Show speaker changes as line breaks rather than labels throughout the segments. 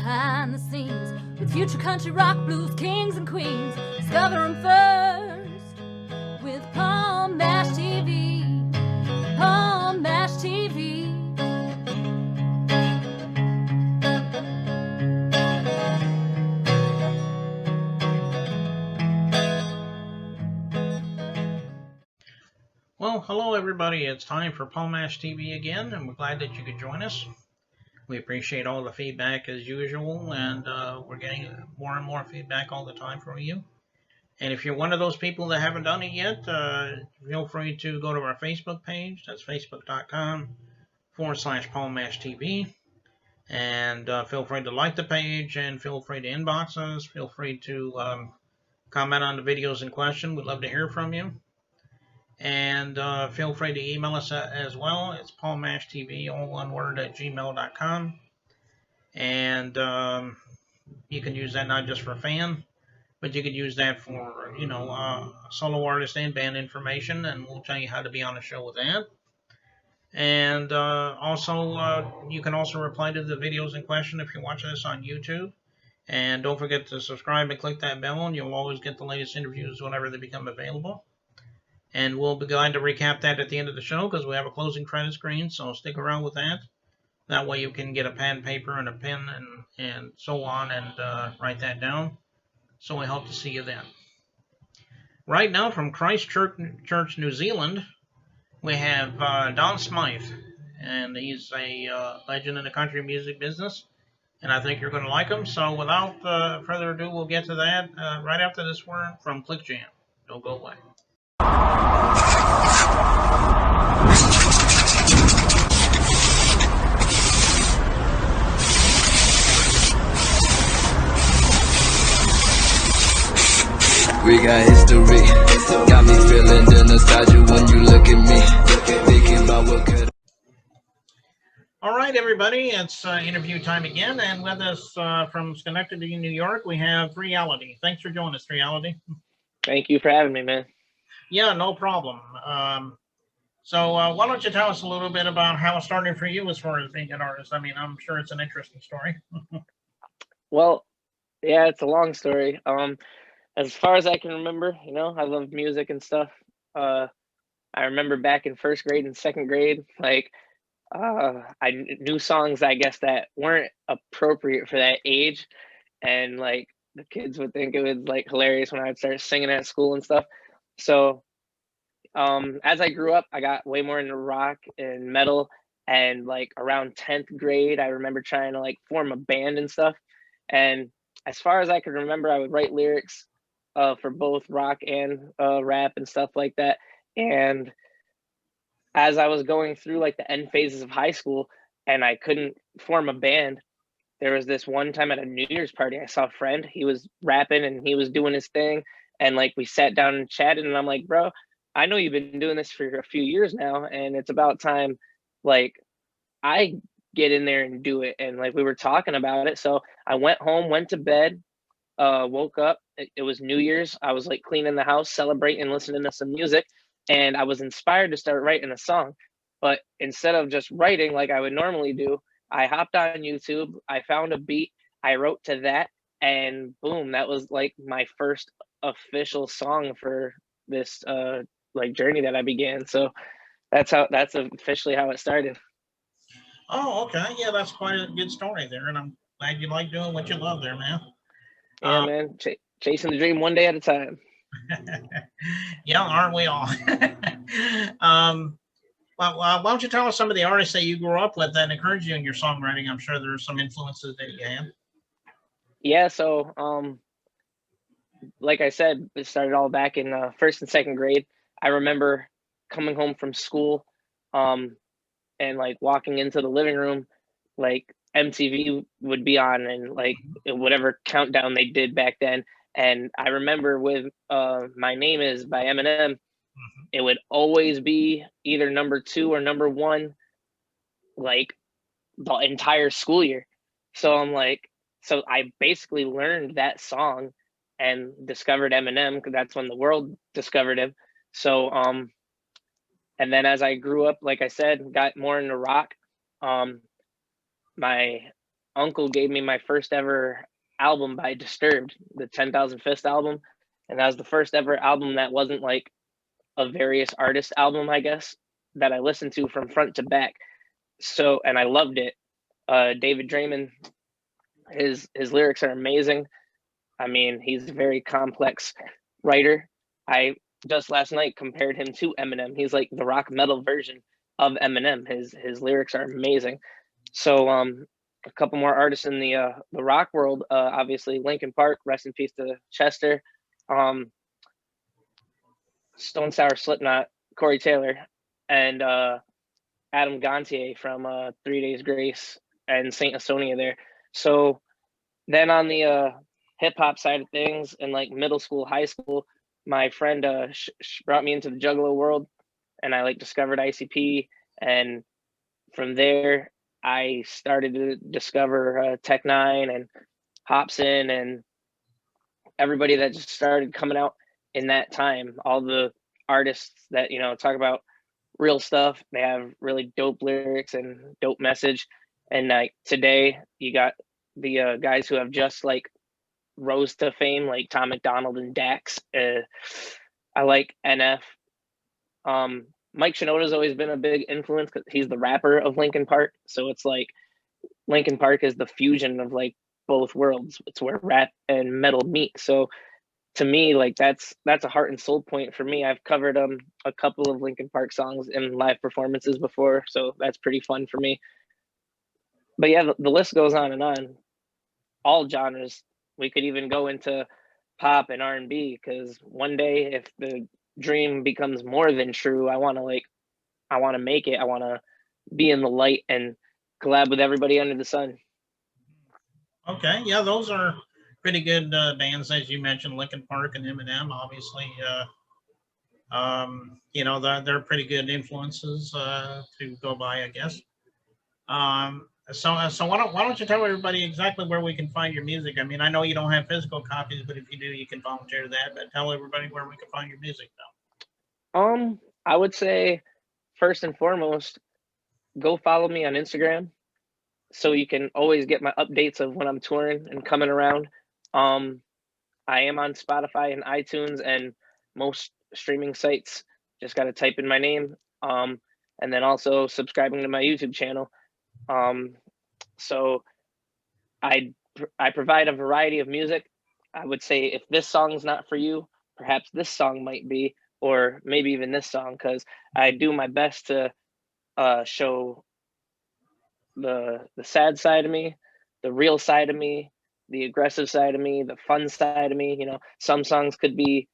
behind the scenes with future country rock blues kings and queens. Discover them first with Palm Mash TV. Palm Mash TV.
Well, hello everybody. It's time for Palm Mash TV again, and we're glad that you could join us. We appreciate all the feedback as usual, and we're getting more and more feedback all the time from you. And if you're one of those people that haven't done it yet, feel free to go to our Facebook page. That's facebook.com/Palm Mash TV. And feel free to like the page, and feel free to inbox us. Feel free to comment on the videos in question. We'd love to hear from you. And feel free to email us as well. It's palmmashtv, all one word, @gmail.com. And you can use that not just for fan, but you could use that for, solo artist and band information, and we'll tell you how to be on the show with that. And also, you can also reply to the videos in question if you're watching this on YouTube. And don't forget to subscribe and click that bell, and you'll always get the latest interviews whenever they become available. And we'll be glad to recap that at the end of the show because we have a closing credit screen, so stick around with that. That way you can get a pad, paper, and a pen and so on and write that down. So we hope to see you then. Right now from Christchurch, New Zealand, we have Don Smythe. And he's a legend in the country music business. And I think you're going to like him. So without further ado, we'll get to that right after this word from Click Jam. Don't go away.
We got history, got me feeling the nostalgia when you look at me, thinking about what could.
All right, everybody, it's interview time again, and with us from Schenectady, New York, we have Reality. Thanks for joining us, Reality.
Thank you for having me, man.
Yeah, no problem. So why don't you tell us a little bit about how it started for you as far as being an artist? I mean, I'm sure it's an interesting story.
Well, yeah, it's a long story. As far as I can remember, I love music and stuff. I remember back in first grade and second grade, like, I knew songs, I guess, that weren't appropriate for that age. And like the kids would think it was like hilarious when I would start singing at school and stuff. So as I grew up, I got way more into rock and metal. And like around 10th grade, I remember trying to like form a band and stuff. And as far as I can remember, I would write lyrics for both rock and rap and stuff like that. And as I was going through like the end phases of high school and I couldn't form a band, there was this one time at a New Year's party, I saw a friend, he was rapping and he was doing his thing. And like we sat down and chatted and I'm like, bro, I know you've been doing this for a few years now and it's about time like I get in there and do it. And like we were talking about it. So I went home, went to bed, woke up. It was New Year's. I was like cleaning the house, celebrating, listening to some music. And I was inspired to start writing a song. But instead of just writing like I would normally do, I hopped on YouTube. I found a beat. I wrote to that. And boom, that was like my first official song for this like journey that I began. So that's officially how it started.
Oh, okay. Yeah, that's quite a good story there. And I'm glad you like doing what you love there, man.
Yeah, man. Chasing the dream one day at a time.
Yeah, aren't we all? Well, why don't you tell us some of the artists that you grew up with that encouraged you in your songwriting? I'm sure there's some influences that you had.
Yeah, so like I said, it started all back in first and second grade. I remember coming home from school and like walking into the living room, like MTV would be on and like whatever countdown they did back then. And I remember with My Name Is by Eminem, it would always be either number 2 or number 1, like the entire school year. So I'm like, so I basically learned that song and discovered Eminem because that's when the world discovered him. So, and then as I grew up, like I said, got more into rock. My uncle gave me my first ever album by Disturbed, the 10,000 Fist album, and that was the first ever album that wasn't like a various artist album, I guess, that I listened to from front to back. So, and I loved it. David Draymond, his lyrics are amazing. I mean, he's a very complex writer. I just last night compared him to Eminem. He's like the rock metal version of Eminem. His lyrics are amazing. So a couple more artists in the rock world. Obviously, Linkin Park. Rest in peace to Chester. Stone Sour Slipknot, Corey Taylor, and Adam Gontier from 3 Days Grace and Saint Asonia there. So then on the hip hop side of things, in like middle school, high school, my friend brought me into the Juggalo world, and I like discovered ICP, and from there I started to discover Tech Nine and Hobson and everybody that just started coming out in that time. All the artists that, you know, talk about real stuff. They have really dope lyrics and dope message. And like today, you got the guys who have just like rose to fame, like Tom McDonald and Dax. I like NF. Mike Shinoda's always been a big influence because he's the rapper of Linkin Park. So it's like Linkin Park is the fusion of like both worlds. It's where rap and metal meet. So to me, like that's a heart and soul point for me. I've covered a couple of Linkin Park songs in live performances before, so that's pretty fun for me. But yeah, the list goes on and on. All genres. We could even go into pop and R&B because one day, if the dream becomes more than true, I want to make it. I want to be in the light and collab with everybody under the sun.
Okay, yeah, those are pretty good bands, as you mentioned, Linkin Park and Eminem. Obviously, you know, they're pretty good influences to go by, I guess. So why don't you tell everybody exactly where we can find your music? I mean, I know you don't have physical copies, but if you do, you can volunteer that. But tell everybody where we can find your music now.
I would say first and foremost, go follow me on Instagram so you can always get my updates of when I'm touring and coming around. I am on Spotify and iTunes and most streaming sites. Just got to type in my name. And then also subscribing to my YouTube channel. So I provide a variety of music. I would say if this song's not for you, perhaps this song might be, or maybe even this song, because I do my best to show the sad side of me, the real side of me, the aggressive side of me, the fun side of me. You know, some songs could be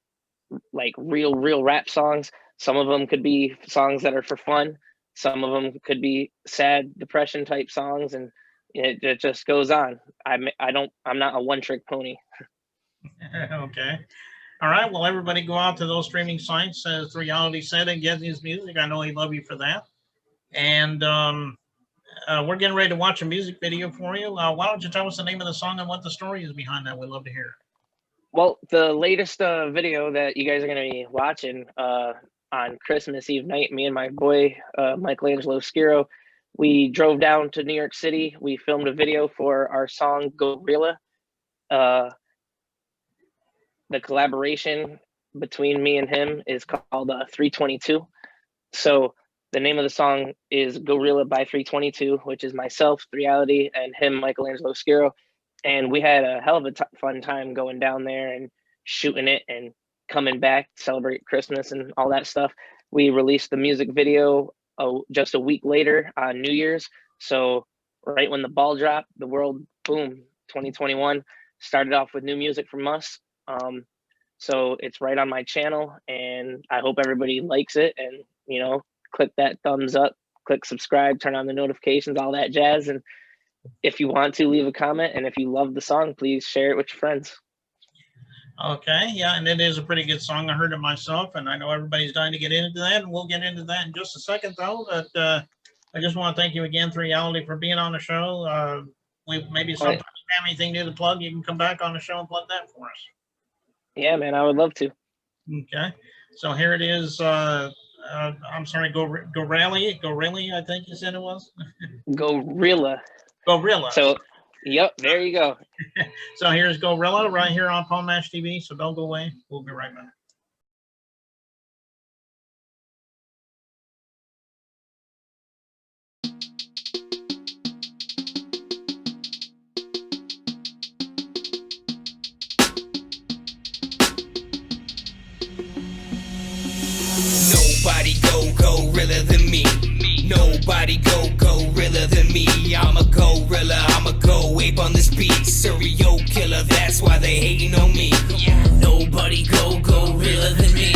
like real rap songs. Some of them could be songs that are for fun. Some of them could be sad depression type songs, and it just goes on. I'm not a one trick pony.
Okay. All right. Well, everybody go out to those streaming sites, as Reality said, and get his music. I know he love you for that. And we're getting ready to watch a music video for you. Why don't you tell us the name of the song and what the story is behind that? We'd love to hear.
Well, the latest video that you guys are going to be watching on Christmas Eve night, me and my boy, Michelangelo Sciro, we drove down to New York City. We filmed a video for our song Gorilla. The collaboration between me and him is called 322. So the name of the song is Gorilla by 322, which is myself, Reality, and him, Michelangelo Sciro. And we had a hell of a fun time going down there and shooting it and coming back to celebrate Christmas and all that stuff. We released the music video just a week later on New Year's. So right when the ball dropped, the world, boom, 2021 started off with new music from us. So it's right on my channel, and I hope everybody likes it, and, you know, click that thumbs up, click subscribe, turn on the notifications, all that jazz. And if you want to, leave a comment. And if you love the song, please share it with your friends.
Okay, yeah, and it is a pretty good song. I heard it myself, and I know everybody's dying to get into that, and we'll get into that in just a second, though. But I just want to thank you again, Reality, for being on the show. We maybe sometime you have anything new to plug, you can come back on the show and plug that for us.
Yeah, man, I would love to.
Okay, so here it is. I'm sorry, Go Rally, I think you said it was.
Gorilla.
Gorilla.
So Yep, there you go.
So here's Gorilla right here on Paul Mash TV. So don't go away. We'll be right back.
Nobody go realer than me. Nobody go realer than me. I'm a gorilla, I'm a go ape on this beat. Serial killer, that's why they hating on me. Nobody go realer than me.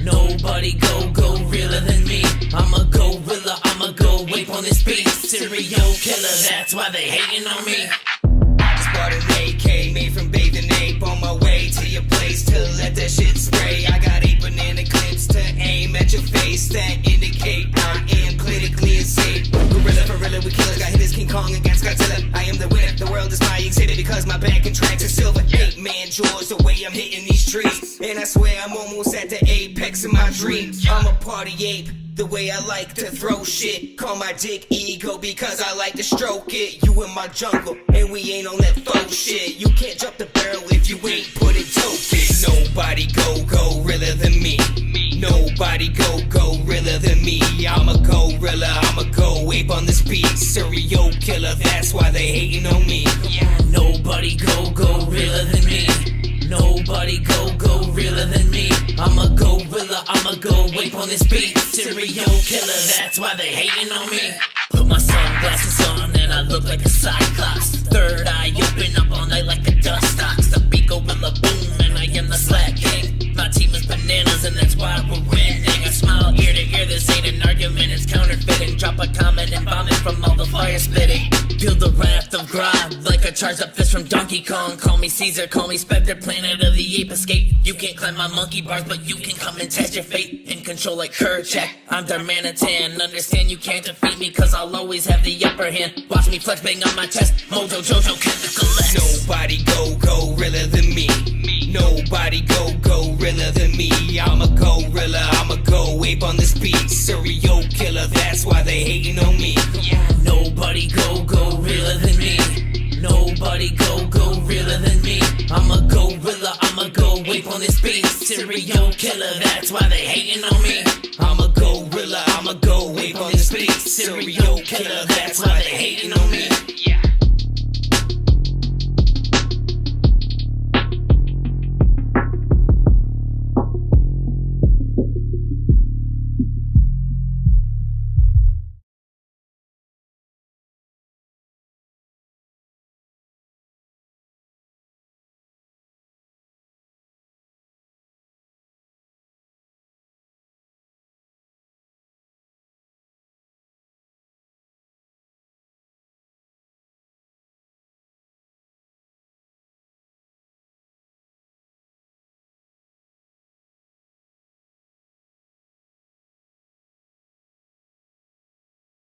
Nobody go realer than me. I'm a gorilla, I'm a go ape on this beat. Serial killer, that's why they hating on me. I just bought an AK made from bathing ape on my way to your place to let that shit spray. I got 8 banana clips to aim at your face that indicate I am clinically insane. Gorilla, we killers got hit as King Kong against Godzilla. I am the winner, the world is my exhibit because my back and tracks are silver. 8-man jaws the way I'm hitting these trees, and I swear I'm almost at the apex of my dreams. I'm a party ape, the way I like to throw shit. Call my dick ego because I like to stroke it. You in my jungle, and we ain't on that faux shit. You can't jump the barrel if you ain't putting tokens. Nobody go realer than me. Nobody go realer than me. I'm a gorilla, I'm a go ape on this beat. Serial killer, that's why they hating on me. Nobody go realer than me. Nobody go realer than me. I'm a gorilla, I'm a go ape on this beat. Serial killer, that's why they hating on me. Put my sunglasses on and I look like a cyclops. Third eye open up all night like a dust box. The beat gorilla boom and I am the slack king. My team is bananas and that's why we're winning. I smile ear to ear, this ain't an argument, it's counterfeiting. Drop a comment and vomit from all the fire spitting. Feel the wrath of God like a charged up fist from Donkey Kong. Call me Caesar, call me Spectre, planet of the ape escape. You can't climb my monkey bars, but you can come and test your fate. In control like Kerchak, I'm their Manatan. Understand you can't defeat me cause I'll always have the upper hand. Watch me flex, bang on my chest, Mojo Jojo chemical X. Nobody go realer than me. Nobody go realer than me. I'm a gorilla, I'm a go ape on this beat. Serial killer, that's why they hating on me. Nobody go realer than me. Nobody go realer than me. I'm a gorilla, I'm a go ape on this beat. Serial killer, that's why they hating on me. I'm a gorilla, I'm a go ape on this beat. Serial killer, that's why they hating on me.